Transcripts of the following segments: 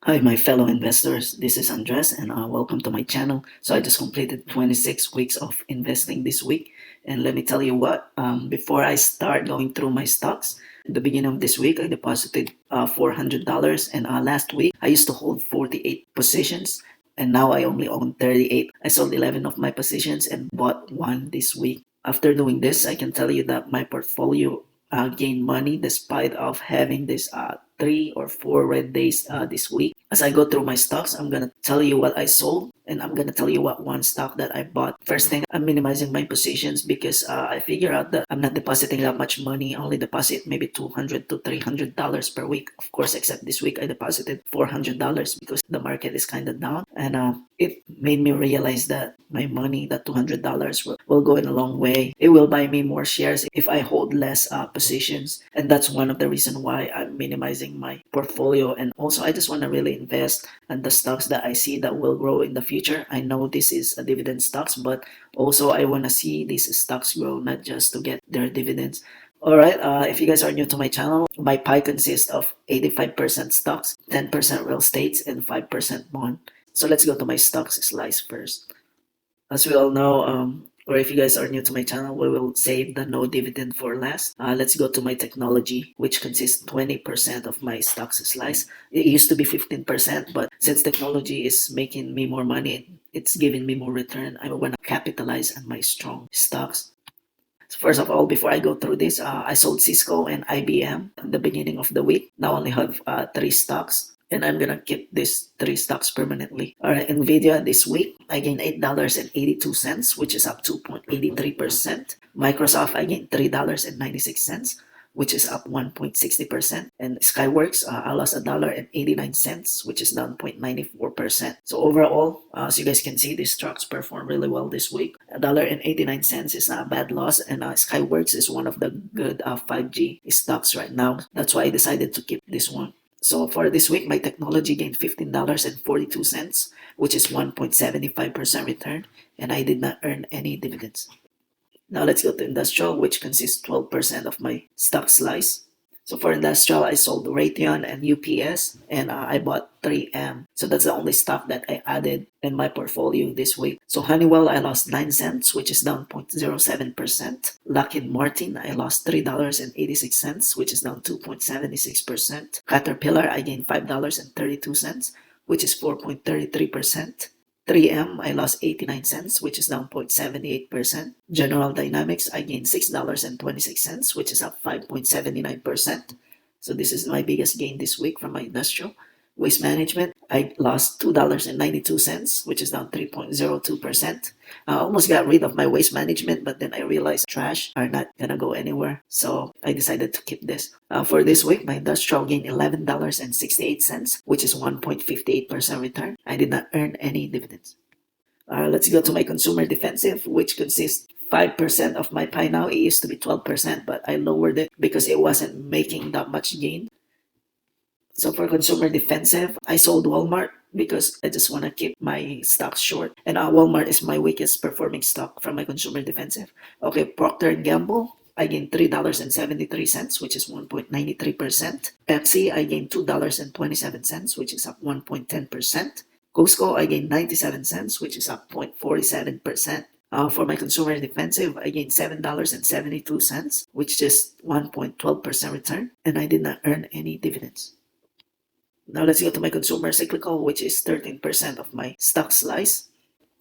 Hi, my fellow investors. This is Andres, and welcome to my channel. So I just completed 26 weeks of investing this week, and let me tell you what. Before I start going through my stocks, at the beginning of this week, I deposited $400, and last week I used to hold 48 positions, and now I only own 38. I sold 11 of my positions and bought one this week. After doing this, I can tell you that my portfolio gained money despite of having this 3 or 4 red days this week. As I go through my stocks, I'm gonna tell you what I sold, and I'm gonna tell you what one stock that I bought. First thing, I'm minimizing my positions because I figure out that I'm not depositing that much money. I only deposit maybe $200 to $300 per week. Of course, except this week I deposited $400 because the market is kind of down, and it made me realize that my money, that $200, will go in a long way. It will buy me more shares if I hold less positions, and that's one of the reasons why I'm minimizing my portfolio. And also, I just want to really invest in the stocks that I see that will grow in the future. I know this is a dividend stocks, but also I want to see these stocks grow, not just to get their dividends. Alright, if you guys are new to my channel, my pie consists of 85% stocks, 10% real estates, and 5% bond. So let's go to my stocks slice first. As we all know, or if you guys are new to my channel, we will save the no dividend for last. Let's go to my technology, which consists 20% of my stocks slice. It used to be 15%, but since technology is making me more money, it's giving me more return. I want to capitalize on my strong stocks. So first of all, before I go through this, I sold Cisco and IBM at the beginning of the week. Now I only have 3 stocks, and I'm gonna keep these 3 stocks permanently. Alright, Nvidia this week, I gained $8.82, which is up 2.83%. Microsoft, I gained $3.96, which is up 1.60%. And Skyworks, I lost $1.89, which is down 0.94%. So overall, as you guys can see, these stocks performed really well this week. $1.89 is not a bad loss, and Skyworks is one of the good 5G stocks right now. That's why I decided to keep this one. So for this week, my technology gained $15.42, which is 1.75% return, and I did not earn any dividends. Now let's go to industrial, which consists 12% of my stock slice. So for industrial, I sold Raytheon and UPS, and I bought 3M. So that's the only stock that I added in my portfolio this week. So Honeywell, I lost 9 cents, which is down 0.07%. Lockheed Martin, I lost $3.86, which is down 2.76%. Caterpillar, I gained $5.32, which is 4.33%. 3M, I lost 89 cents, which is down 0.78%. General Dynamics, I gained $6.26, which is up 5.79%. So this is my biggest gain this week from my industrial. Waste Management, I lost $2.92, which is down 3.02%. I almost got rid of my Waste Management, but then I realized trash are not gonna go anywhere, so I decided to keep this. For this week, my industrial gained $11.68, which is 1.58% return. I did not earn any dividends. Let's go to my consumer defensive, which consists 5% of my pie now. It used to be 12%, but I lowered it because it wasn't making that much gain. So for consumer defensive, I sold Walmart because I just want to keep my stocks short. And Walmart is my weakest performing stock from my consumer defensive. Okay, Procter & Gamble, I gained $3.73, which is 1.93%. Pepsi, I gained $2.27, which is up 1.10%. Costco, I gained 97 cents, which is up 0.47%. For my consumer defensive, I gained $7.72, which is 1.12% return, and I did not earn any dividends. Now let's go to my consumer cyclical, which is 13% of my stock slice.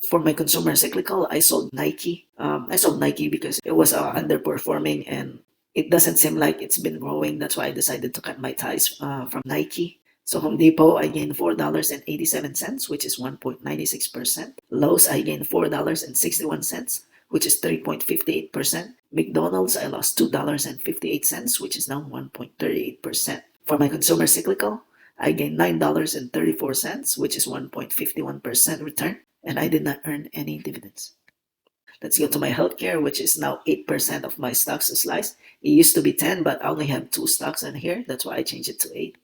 For my consumer cyclical, I sold Nike. I sold Nike because it was underperforming and it doesn't seem like it's been growing. That's why I decided to cut my ties from Nike. So Home Depot, I gained $4.87, which is 1.96%. Lowe's, I gained $4.61, which is 3.58%. McDonald's, I lost $2.58, which is down 1.38%. For my consumer cyclical, I gained $9.34, which is 1.51% return, and I did not earn any dividends. Let's go to my healthcare, which is now 8% of my stocks slice. It used to be 10, but I only have 2 stocks in here. That's why I changed it to 8.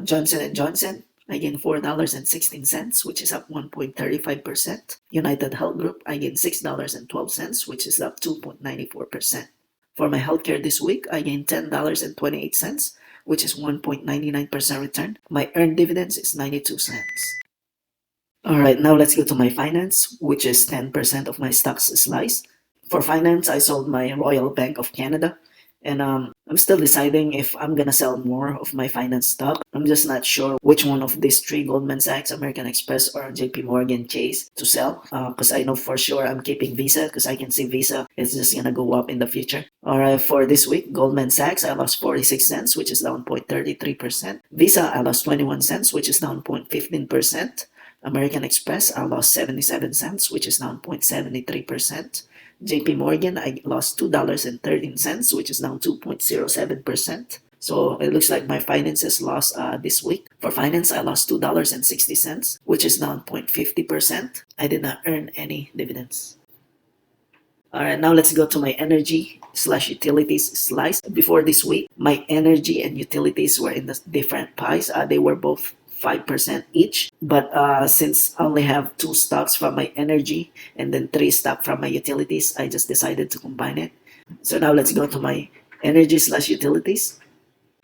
Johnson & Johnson, I gained $4.16, which is up 1.35%. United Health Group, I gained $6.12, which is up 2.94%. For my healthcare this week, I gained $10.28, which is 1.99% return. My earned dividends is 92 cents. Alright, now let's go to my finance, which is 10% of my stocks slice. For finance, I sold my Royal Bank of Canada, and I'm still deciding if I'm gonna sell more of my finance stock. I'm just not sure which one of these three, Goldman Sachs, American Express, or JP Morgan Chase, to sell, because I know for sure I'm keeping Visa, because I can see Visa is just gonna go up in the future. Alright, for this week, Goldman Sachs, I lost 46 cents, which is down 0.33%. Visa, I lost 21 cents, which is down 0.15%. American Express, I lost 77 cents, which is down 0.73%. JP Morgan, I lost $2.13, which is down 2.07%. So it looks like my finances lost this week. For finance, I lost $2.60, which is down 0.50%. I did not earn any dividends. Alright, now let's go to my energy slash utilities slice. Before this week, my energy and utilities were in the different pies. They were both 5% each, but since I only have 2 stocks from my energy and then 3 stocks from my utilities, I just decided to combine it. So now let's go to my energy slash utilities.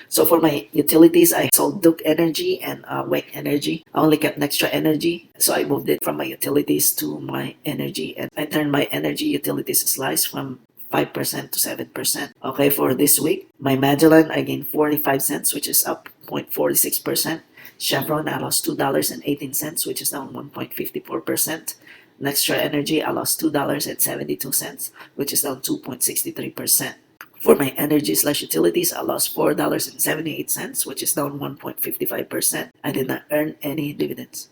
So for my utilities, I sold Duke Energy and Wake Energy. I only kept Nextra Energy, so I moved it from my utilities to my energy, and I turned my energy utilities slice from 5% to 7%. Okay, for this week, my Magellan, I gained 45 cents, which is up 0.46%. Chevron, I lost $2.18, which is down 1.54%. Nextra Energy, I lost $2.72, which is down 2.63%. For my energy slash utilities, I lost $4.78, which is down 1.55%. I did not earn any dividends.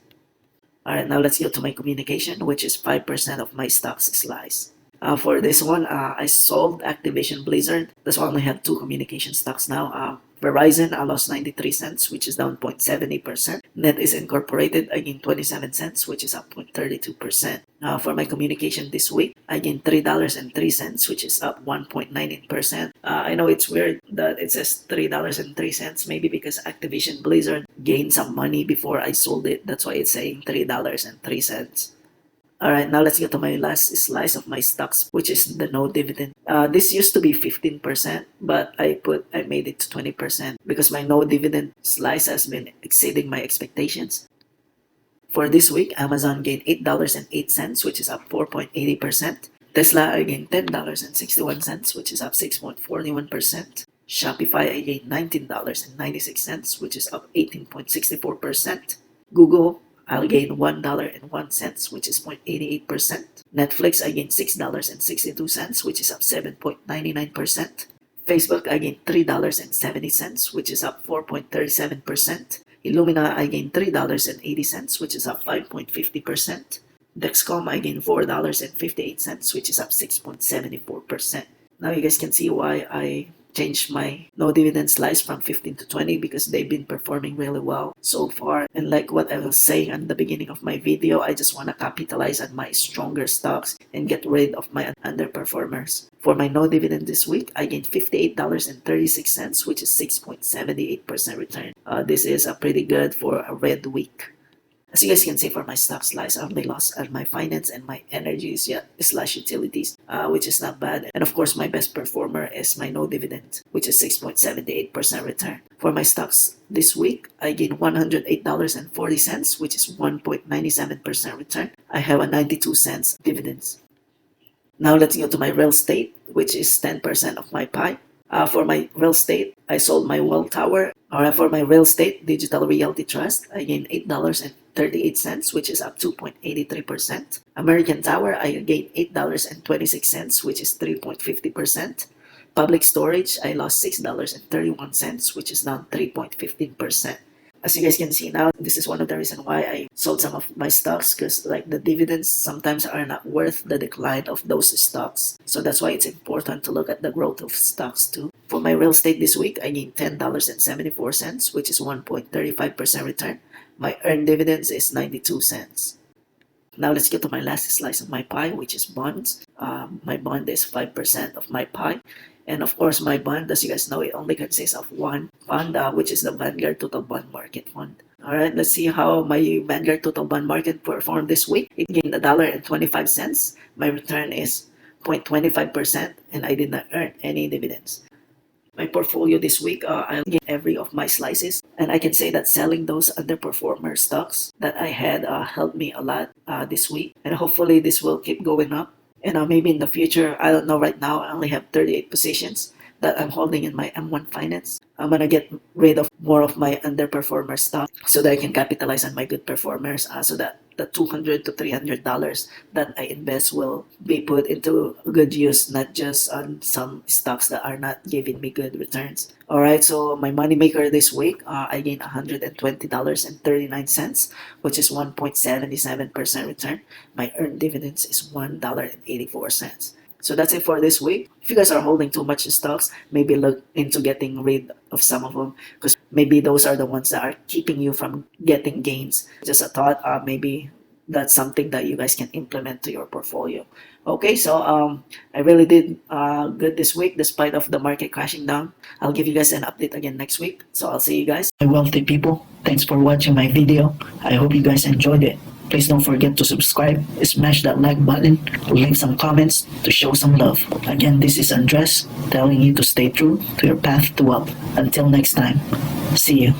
Alright, now let's go to my communication, which is 5% of my stocks slice. For this one, I sold Activision Blizzard. That's why I only have 2 communication stocks now. Verizon, I lost 93 cents, which is down 0.70%. NetEase Incorporated, I gained 27 cents, which is up 0.32%. For my communication this week, I gained $3.03, which is up 1.19%. I know it's weird that it says $3.03, maybe because Activision Blizzard gained some money before I sold it. That's why it's saying $3.03. Alright, now let's get to my last slice of my stocks, which is the no dividend. This used to be 15%, but I made it to 20% because my no dividend slice has been exceeding my expectations. For this week, Amazon gained $8.08, which is up 4.80%. Tesla, I gained $10.61, which is up 6.41%. Shopify, I gained $19.96, which is up 18.64%. Google, I'll gain $1.01, which is 0.88%. Netflix, I gained $6.62, which is up 7.99%. Facebook, I gained $3.70, which is up 4.37%. Illumina, I gained $3.80, which is up 5.50%. Dexcom, I gained $4.58, which is up 6.74%. Now you guys can see why I changed my no dividend slice from 15 to 20 because they've been performing really well so far. And like what I was saying at the beginning of my video, I just want to capitalize on my stronger stocks and get rid of my underperformers. For my no dividend this week, I gained $58.36, which is 6.78% return. This is pretty good for a red week. As you guys can see, for my stock slice, I only lost at my finance and my energy slash utilities, which is not bad. And of course, my best performer is my no dividend, which is 6.78% return. For my stocks this week, I gained $108.40, which is 1.97% return. I have a 92 cents dividends. Now let's go to my real estate, which is 10% of my pie. For my real estate, I sold my well tower. For my real estate digital realty trust, I gained $8.38, which is up 2.83%. American Tower, I gained $8.26, which is 3.50%. Public storage, I lost $6.31, which is down 3.15%. As you guys can see now, this is one of the reasons why I sold some of my stocks, because like the dividends sometimes are not worth the decline of those stocks. So that's why it's important to look at the growth of stocks too. For my real estate this week, I gained $10.74, which is 1.35% return. My earned dividends is 92 cents. Now let's get to my last slice of my pie, which is bonds. My bond is 5% of my pie. And of course, my bond, as you guys know, it only consists of one fund, which is the Vanguard Total Bond Market Fund. Alright, let's see how my Vanguard Total Bond Market performed this week. It gained $1.25. My return is 0.25%, and I did not earn any dividends. my portfolio this week, I'll gain every of my slices. And I can say that selling those underperformer stocks that I had helped me a lot this week. And hopefully this will keep going up. And maybe in the future, I don't know, right now I only have 38 positions that I'm holding in my M1 Finance. I'm gonna get rid of more of my underperformer stock so that I can capitalize on my good performers, so that the $200 to $300 that I invest will be put into good use, not just on some stocks that are not giving me good returns. Alright, so my money maker this week, I gained $120.39, which is 1.77% return. My earned dividends is $1.84. So that's it for this week. If you guys are holding too much stocks, maybe look into getting rid of some of them, because maybe those are the ones that are keeping you from getting gains. Just a thought, maybe that's something that you guys can implement to your portfolio. Okay, so I really did good this week despite of the market crashing down. I'll give you guys an update again next week. So I'll see you guys. My wealthy people, thanks for watching my video. I hope you guys enjoyed it. Please don't forget to subscribe, smash that like button, leave some comments to show some love. Again, this is Andres telling you to stay true to your path to wealth. Until next time, see you.